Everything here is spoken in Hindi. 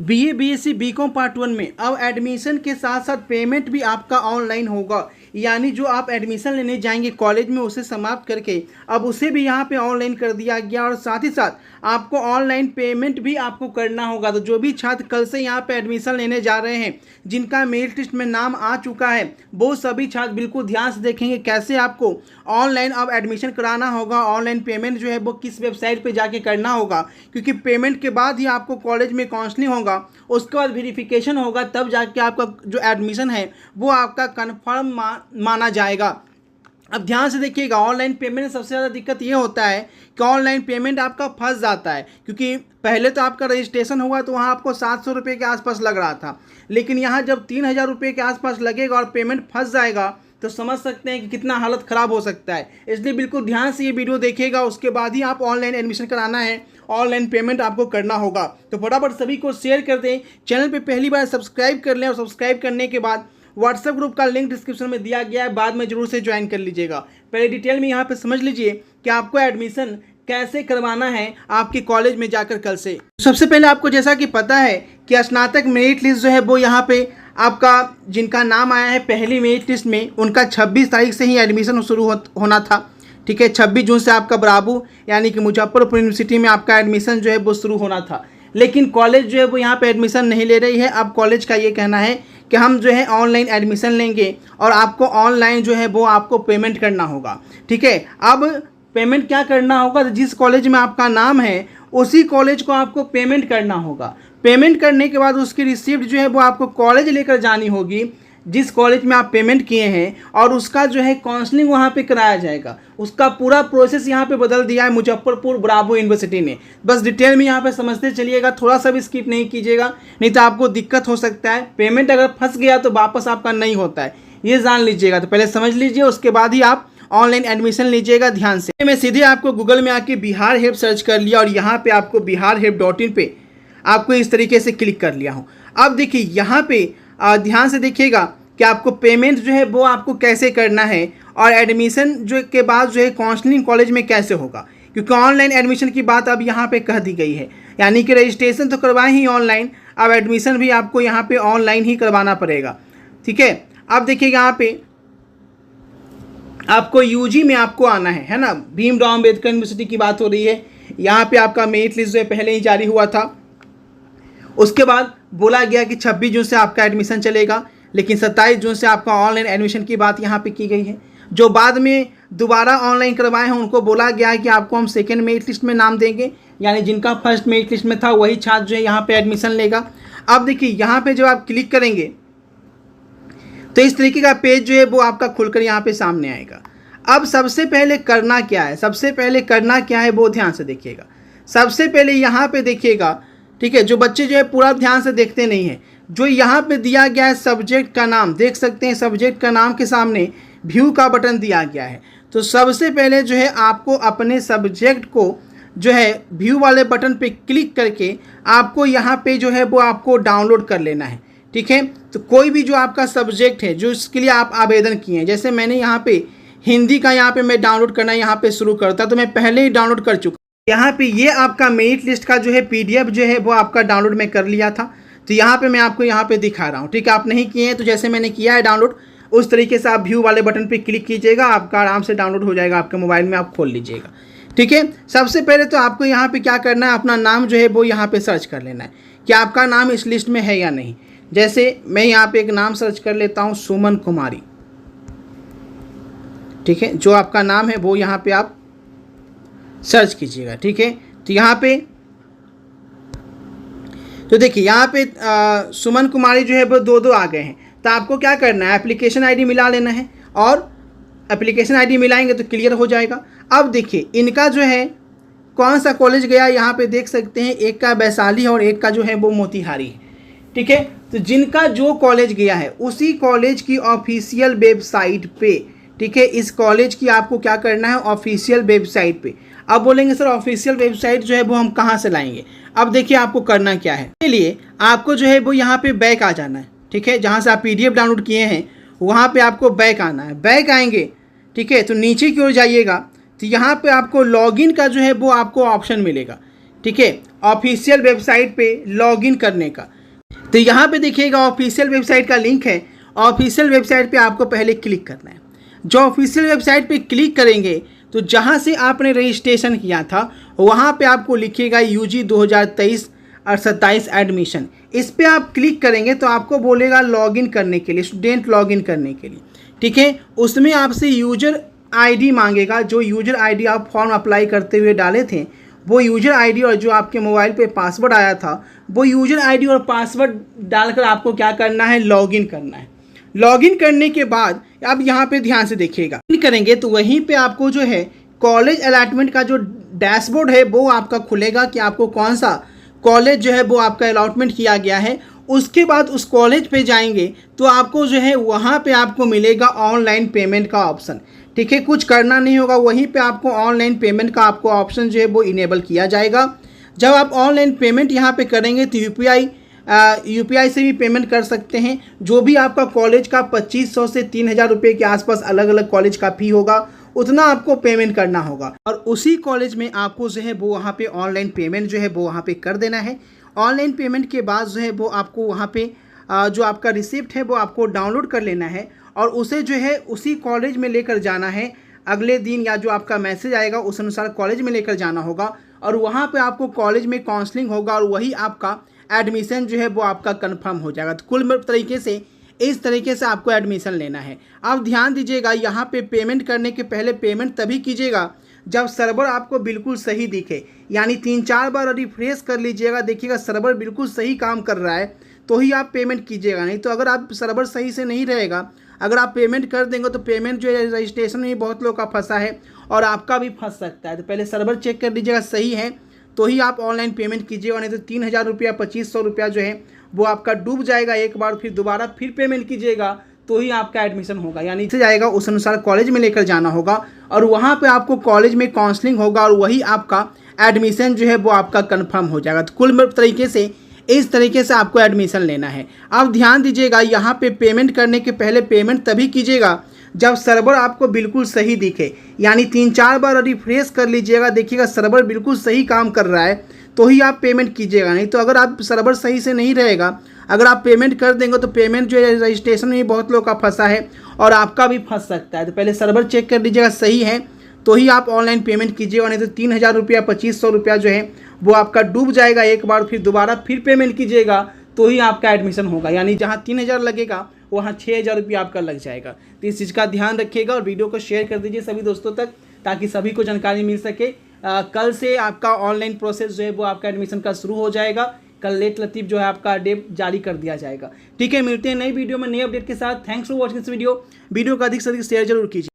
बीए बीएससी बीकॉम पार्ट 1 में अब एडमिशन के साथ साथ पेमेंट भी आपका ऑनलाइन होगा। यानी जो आप एडमिशन लेने जाएंगे कॉलेज में उसे समाप्त करके अब उसे भी यहाँ पे ऑनलाइन कर दिया गया और साथ ही साथ आपको ऑनलाइन पेमेंट भी आपको करना होगा। तो जो भी छात्र कल से यहाँ पे एडमिशन लेने जा रहे हैं जिनका मेरिट लिस्ट में नाम आ चुका है वो सभी छात्र बिल्कुल ध्यान से देखेंगे कैसे आपको ऑनलाइन अब एडमिशन कराना होगा। ऑनलाइन पेमेंट जो है वो किस वेबसाइट पे जाके करना होगा, क्योंकि पेमेंट के बाद ही आपको कॉलेज में काउंसलिंग होगा, उसके बाद वेरिफिकेशन होगा, तब जाके आपका जो एडमिशन है वो आपका कन्फर्म माना जाएगा। अब ध्यान से देखिएगा, ऑनलाइन पेमेंट में सबसे ज़्यादा दिक्कत ये होता है कि ऑनलाइन पेमेंट आपका फंस जाता है, क्योंकि पहले तो आपका रजिस्ट्रेशन हुआ तो वहाँ आपको 700 रुपये के आसपास लग रहा था, लेकिन यहाँ जब 3000 रुपये के आसपास लगेगा और पेमेंट फंस जाएगा तो समझ सकते हैं कि कितना हालत ख़राब हो सकता है। इसलिए बिल्कुल ध्यान से ये वीडियो देखिएगा, उसके बाद ही आप ऑनलाइन एडमिशन कराना है, ऑनलाइन पेमेंट आपको करना होगा। तो फटाफट सभी को शेयर कर दें, चैनल पे पहली बार सब्सक्राइब कर लें और सब्सक्राइब करने के बाद व्हाट्सएप ग्रुप का लिंक डिस्क्रिप्शन में दिया गया है, बाद में जरूर से ज्वाइन कर लीजिएगा। पहले डिटेल में यहाँ पे समझ लीजिए कि आपको एडमिशन कैसे करवाना है आपके कॉलेज में जाकर कल से। सबसे पहले आपको जैसा कि पता है कि स्नातक मेरिट लिस्ट जो है वो यहाँ पे आपका जिनका नाम आया है पहली मेरिट लिस्ट में उनका 26 तारीख से ही एडमिशन शुरू होना था। ठीक है, 26 जून से आपका बराबू यानी कि मुजफ्फरपुर यूनिवर्सिटी में आपका एडमिशन जो है वो शुरू होना था, लेकिन कॉलेज जो है वो यहाँ पे एडमिशन नहीं ले रही है। अब कॉलेज का ये कहना है कि हम जो है ऑनलाइन एडमिशन लेंगे और आपको ऑनलाइन जो है वो आपको पेमेंट करना होगा। ठीक है, अब पेमेंट क्या करना होगा, तो जिस कॉलेज में आपका नाम है उसी कॉलेज को आपको पेमेंट करना होगा। पेमेंट करने के बाद उसकी रिसिप्ट जो है वो आपको कॉलेज लेकर जानी होगी जिस कॉलेज में आप पेमेंट किए हैं, और उसका जो है काउंसलिंग वहाँ पे कराया जाएगा। उसका पूरा प्रोसेस यहाँ पे बदल दिया है मुजफ्फरपुर बराबू यूनिवर्सिटी ने। बस डिटेल में यहाँ पे समझते चलिएगा, थोड़ा सा भी स्किप नहीं कीजिएगा, नहीं तो आपको दिक्कत हो सकता है। पेमेंट अगर फंस गया तो वापस आपका नहीं होता है, ये जान लीजिएगा। तो पहले समझ लीजिए, उसके बाद ही आप ऑनलाइन एडमिशन लीजिएगा ध्यान से। मैं सीधे आपको गूगल में आके बिहार हेल्प सर्च कर लिया और यहाँ पे आपको biharhelp.in पे आपको इस तरीके से क्लिक कर लिया हूँ। अब देखिए यहाँ पे ध्यान से देखिएगा कि आपको पेमेंट जो है वो आपको कैसे करना है और एडमिशन जो के बाद जो है काउंसलिंग कॉलेज में कैसे होगा, क्योंकि ऑनलाइन एडमिशन की बात अब यहाँ पे कह दी गई है। यानी कि रजिस्ट्रेशन तो करवाएं ही ऑनलाइन, अब एडमिशन भी आपको यहाँ पे ऑनलाइन ही करवाना पड़ेगा। ठीक है, अब देखिएगा यहाँ पे आपको यूजी में आपको आना है ना, भीमराव अम्बेडकर यूनिवर्सिटी की बात हो रही है। यहाँ पे आपका मेरिट लिस्ट जो है पहले ही जारी हुआ था, उसके बाद बोला गया कि 26 जून से आपका एडमिशन चलेगा, लेकिन 27 जून से आपका ऑनलाइन एडमिशन की बात यहाँ पे की गई है। जो बाद में दोबारा ऑनलाइन करवाए हैं उनको बोला गया है कि आपको हम सेकेंड मेरिट लिस्ट में नाम देंगे, यानी जिनका फर्स्ट मेरिट लिस्ट में था वही छात्र जो है यहाँ पे एडमिशन लेगा। अब देखिए यहाँ पे जब आप क्लिक करेंगे तो इस तरीके का पेज जो है वो आपका खुलकर यहाँ पे सामने आएगा। अब सबसे पहले करना क्या है, सबसे पहले करना क्या है वो ध्यान से देखिएगा। सबसे पहले यहाँ पे देखिएगा, ठीक है, जो बच्चे जो है पूरा ध्यान से देखते नहीं हैं, जो यहाँ पे दिया गया है सब्जेक्ट का नाम, देख सकते हैं सब्जेक्ट का नाम के सामने व्यू का बटन दिया गया है। तो सबसे पहले जो है आपको अपने सब्जेक्ट को जो है व्यू वाले बटन पे क्लिक करके आपको यहाँ पे जो है वो आपको डाउनलोड कर लेना है। ठीक है, तो कोई भी जो आपका सब्जेक्ट है जो इसके लिए आप आवेदन किए हैं, जैसे मैंने यहाँ पे हिंदी का यहाँ पे मैं डाउनलोड करना यहाँ पे शुरू करता तो मैं पहले ही डाउनलोड कर चुका। यहाँ पे ये आपका मेरिट लिस्ट का जो है PDF जो है वो आपका डाउनलोड मैं कर लिया था, तो यहाँ पे मैं आपको यहाँ पे दिखा रहा हूँ। ठीक है, आप नहीं किए हैं तो जैसे मैंने किया है डाउनलोड उस तरीके से आप व्यू वाले बटन पे क्लिक कीजिएगा, आपका आराम से डाउनलोड हो जाएगा, आपके मोबाइल में आप खोल लीजिएगा। ठीक है, सबसे पहले तो आपको यहाँ पे क्या करना है, अपना नाम जो है वो यहाँ पे सर्च कर लेना है कि आपका नाम इस लिस्ट में है या नहीं। जैसे मैं यहाँ पे एक नाम सर्च कर लेता हूँ, सुमन कुमारी। ठीक है, जो आपका नाम है वो यहाँ पे आप सर्च कीजिएगा। ठीक है, तो यहाँ पे तो देखिए यहाँ पे सुमन कुमारी जो है वो दो आ गए हैं। तो आपको क्या करना है, एप्लीकेशन आईडी मिला लेना है, और एप्लीकेशन आईडी मिलाएंगे तो क्लियर हो जाएगा। अब देखिए इनका जो है कौन सा कॉलेज गया, यहाँ पे देख सकते हैं, एक का वैशाली और एक का जो है वो मोतिहारी है। ठीक है, तो जिनका जो कॉलेज गया है उसी कॉलेज की ऑफिशियल वेबसाइट पे, ठीक है, इस कॉलेज की आपको क्या करना है, ऑफिशियल वेबसाइट पे। अब बोलेंगे सर ऑफिशियल वेबसाइट जो है वो हम कहाँ से लाएंगे। अब देखिए आपको करना क्या है, इसके लिए आपको जो है वो यहाँ पे बैक आ जाना है। ठीक है, जहाँ से आप PDF डाउनलोड किए हैं वहाँ पे आपको बैक आना है। बैक आएंगे, ठीक है, तो नीचे की ओर जाइएगा तो यहाँ पे आपको लॉगिन का जो है वो आपको ऑप्शन मिलेगा। ठीक है, ऑफिशियल वेबसाइट पे लॉगिन करने का। तो यहाँ पे देखिएगा ऑफिशियल वेबसाइट का लिंक है। ऑफिशियल वेबसाइट पे आपको पहले क्लिक करना है। जो ऑफिशियल वेबसाइट पे क्लिक करेंगे तो जहाँ से आपने रजिस्ट्रेशन किया था वहाँ पे आपको लिखिएगा यूजी 2023 और 27 एडमिशन। इस पे आप क्लिक करेंगे तो आपको बोलेगा लॉगिन करने के लिए, स्टूडेंट लॉगिन करने के लिए। ठीक है, उसमें आपसे यूजर आईडी मांगेगा। जो यूजर आईडी आप फॉर्म अप्लाई करते हुए डाले थे वो यूजर आईडी और जो आपके मोबाइल पे पासवर्ड आया था वो यूजर आईडी और पासवर्ड डालकर आपको क्या करना है, लॉगिन करना है। लॉगिन करने के बाद अब यहाँ पे ध्यान से देखिएगा, करेंगे तो वहीं पे आपको जो है कॉलेज अलॉटमेंट का जो डैशबोर्ड है वो आपका खुलेगा कि आपको कौन सा कॉलेज जो है वो आपका अलॉटमेंट किया गया है। उसके बाद उस कॉलेज पे जाएंगे तो आपको जो है वहाँ पे आपको मिलेगा ऑनलाइन पेमेंट का ऑप्शन। ठीक है, कुछ करना नहीं होगा, वहीं पे आपको ऑनलाइन पेमेंट का आपको ऑप्शन जो है वो इनेबल किया जाएगा। जब आप ऑनलाइन पेमेंट यहाँ पे करेंगे तो यूपीआई से भी पेमेंट कर सकते हैं। जो भी आपका कॉलेज का 2500 से 3000 रुपये के आसपास अलग अलग कॉलेज का फ़ी होगा उतना आपको पेमेंट करना होगा और उसी कॉलेज में आपको जो है वो वहाँ पे ऑनलाइन पेमेंट जो है वो वहाँ पे कर देना है। ऑनलाइन पेमेंट के बाद जो है वो आपको वहाँ पे जो आपका रिसिप्ट है वो आपको डाउनलोड कर लेना है और उसे जो है उसी कॉलेज में लेकर जाना है। अगले दिन या जो आपका मैसेज आएगा उस अनुसार कॉलेज में लेकर जाना होगा और वहाँ पे आपको कॉलेज में काउंसलिंग होगा और वही आपका एडमिशन जो है वो आपका कंफर्म हो जाएगा। तो कुल तरीके से इस तरीके से आपको एडमिशन लेना है। अब ध्यान दीजिएगा, यहाँ पे पेमेंट करने के पहले पेमेंट तभी कीजिएगा जब सर्वर आपको बिल्कुल सही दिखे, यानी 3-4 बार रिफ्रेश कर लीजिएगा, देखिएगा सर्वर बिल्कुल सही काम कर रहा है तो ही आप पेमेंट कीजिएगा। नहीं तो अगर आप सर्वर सही से नहीं रहेगा, अगर आप पेमेंट कर देंगे तो पेमेंट जो है रजिस्ट्रेशन में बहुत लोग का फंसा है और आपका भी फंस सकता है। तो पहले सर्वर चेक कर लीजिएगा सही है तो ही आप ऑनलाइन पेमेंट कीजिएगा, नहीं तो 3000 रुपया 2500 रुपया जो है वो आपका डूब जाएगा एक बार। फिर दोबारा फिर पेमेंट कीजिएगा तो ही आपका एडमिशन होगा, यानी से जाएगा उस अनुसार कॉलेज में लेकर जाना होगा और वहाँ पे आपको कॉलेज में काउंसलिंग होगा और वही आपका एडमिशन जो है वो आपका कंफर्म हो जाएगा। तो कुल तरीके से इस तरीके से आपको एडमिशन लेना है। अब ध्यान दीजिएगा, यहाँ पे पेमेंट करने के पहले पेमेंट तभी कीजिएगा जब सर्वर आपको बिल्कुल सही दिखे, यानी 3-4 बार रिफ्रेश कर लीजिएगा, देखिएगा सर्वर बिल्कुल सही काम कर रहा है तो ही आप पेमेंट कीजिएगा। नहीं तो अगर आप सर्वर सही से नहीं रहेगा, अगर आप पेमेंट कर देंगे तो पेमेंट जो है रजिस्ट्रेशन में बहुत लोग का फंसा है और आपका भी फंस सकता है। तो पहले सर्वर चेक कर लीजिएगा सही है तो ही आप ऑनलाइन पेमेंट कीजिएगा, नहीं तो 3000 रुपया 2500 रुपया जो है वो आपका डूब जाएगा एक बार। फिर दोबारा फिर पेमेंट कीजिएगा तो ही आपका एडमिशन होगा, यानी जहाँ 3000 लगेगा वहाँ 6000 रुपया आपका लग जाएगा। तो इस चीज़ का ध्यान रखिएगा और वीडियो को शेयर कर दीजिए सभी दोस्तों तक ताकि सभी को जानकारी मिल सके। कल से आपका ऑनलाइन प्रोसेस जो है वो आपका एडमिशन का शुरू हो जाएगा। कल लेट लतीफ़ जो है आपका डेट जारी कर दिया जाएगा। ठीक है, मिलते हैं नई वीडियो में नए अपडेट के साथ। Thanks for watching this video को अधिक से अधिक शेयर जरूर कीजिए।